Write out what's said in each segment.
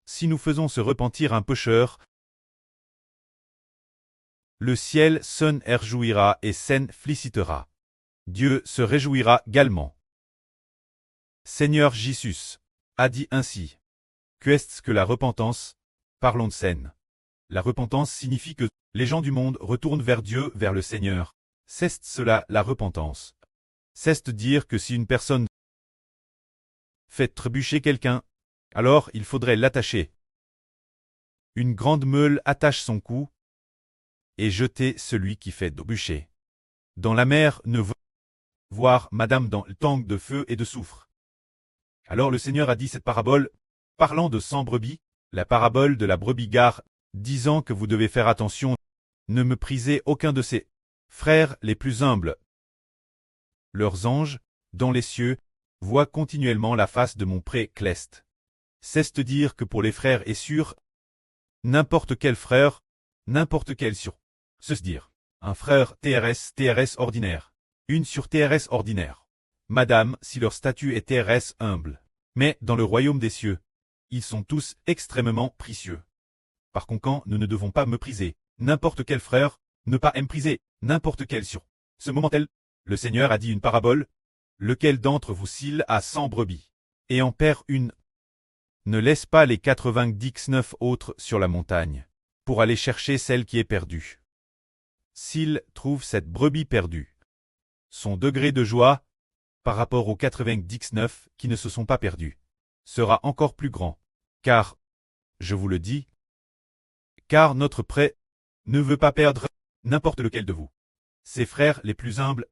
si nous faisons se repentir un pécheur, le ciel s'en réjouira et s'en félicitera. Dieu se réjouira également. Seigneur Jésus a dit ainsi. Qu'est-ce que la repentance? Parlons de scène. La repentance signifie que les gens du monde retournent vers Dieu, vers le Seigneur. C'est cela la repentance. C'est dire que si une personne fait trébucher quelqu'un, alors il faudrait l'attacher. Une grande meule attache son cou et jeter celui qui fait trébucher. Dans la mer ne veut voir madame dans le tank de feu et de soufre. Alors le Seigneur a dit cette parabole, parlant de 100 brebis, la parabole de la brebis gare, disant que vous devez faire attention, ne méprisez aucun de ces frères les plus humbles. Leurs anges, dans les cieux, voient continuellement la face de mon pré-cleste. C'est dire que pour les frères et sûr, n'importe quel frère, n'importe quel sur. C'est dire, un frère TRS ordinaire, une sur TRS ordinaire. Madame, si leur statut est TRS humble. Mais dans le royaume des cieux, ils sont tous extrêmement précieux. Par conséquent, nous ne devons pas mépriser n'importe quel frère, ne pas mépriser n'importe quel sur. Ce moment-là, le Seigneur a dit une parabole, lequel d'entre vous s'il a 100 brebis, et en perd une, ne laisse pas les 99 autres sur la montagne, pour aller chercher celle qui est perdue. S'il trouve cette brebis perdue, son degré de joie, par rapport aux 99 qui ne se sont pas perdus, sera encore plus grand, car, je vous le dis, car notre prêt ne veut pas perdre n'importe lequel de vous. Ses frères les plus humbles.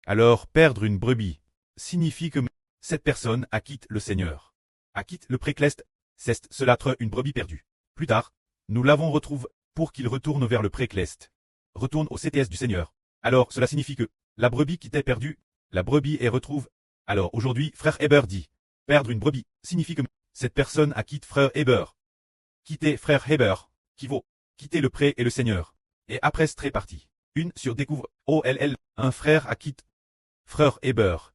Alors perdre une brebis signifie que cette personne acquitte le Seigneur. Acquitte le pré-cleste, c'est cela être une brebis perdue. Plus tard, nous l'avons retrouve pour qu'il retourne vers le pré-cleste. Retourne au CTS du Seigneur. Alors cela signifie que la brebis qui t'est perdue, la brebis est retrouve. Alors aujourd'hui, frère Heber dit, perdre une brebis signifie que cette personne acquitte frère Heber. Quitter frère Heber, qui vaut quitter le pré et le Seigneur. Et après c'est parti. Une sur découvre, OLL, un frère acquitte frère Heber.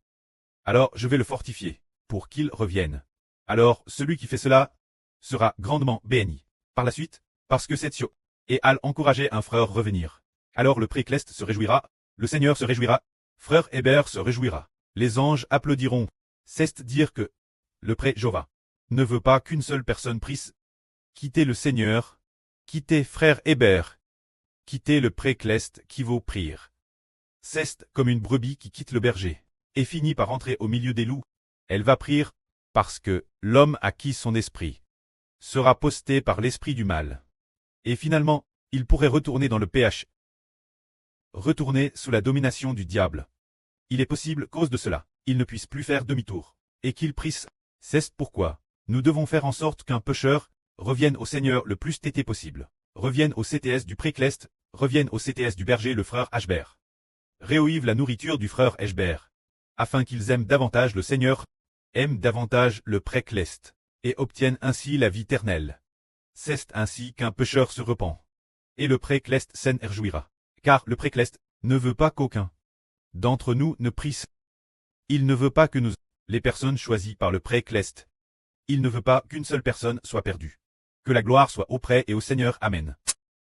Alors je vais le fortifier, pour qu'il revienne. Alors celui qui fait cela sera grandement béni. Par la suite, parce que c'est Sio, et al encourager un frère revenir. Alors le pré-cleste se réjouira, le Seigneur se réjouira, frère Heber se réjouira. Les anges applaudiront. C'est dire que le pré-Jova ne veut pas qu'une seule personne puisse quitter le Seigneur, quitter frère Heber, quitter le pré-cleste qui vaut prier. C'est comme une brebis qui quitte le berger, et finit par entrer au milieu des loups. Elle va prier, parce que l'homme à qui son esprit sera posté par l'esprit du mal. Et finalement, il pourrait retourner dans le péché. Retourner sous la domination du diable. Il est possible, cause de cela, il ne puisse plus faire demi-tour, et qu'il prisse. C'est pourquoi nous devons faire en sorte qu'un pécheur revienne au Seigneur le plus tété possible, revienne au CTS du pré-cleste, revienne au CTS du berger le frère Ashber. Réoïve la nourriture du frère Ashber, afin qu'ils aiment davantage le Seigneur, aiment davantage le pré-cleste, et obtiennent ainsi la vie éternelle. C'est ainsi qu'un pécheur se repent. Et le pré-cleste s'en réjouira. Car le pré-cleste ne veut pas qu'aucun d'entre nous ne prisse. Il ne veut pas que nous, les personnes choisies par le pré-cleste. Il ne veut pas qu'une seule personne soit perdue. Que la gloire soit auprès et au Seigneur. Amen.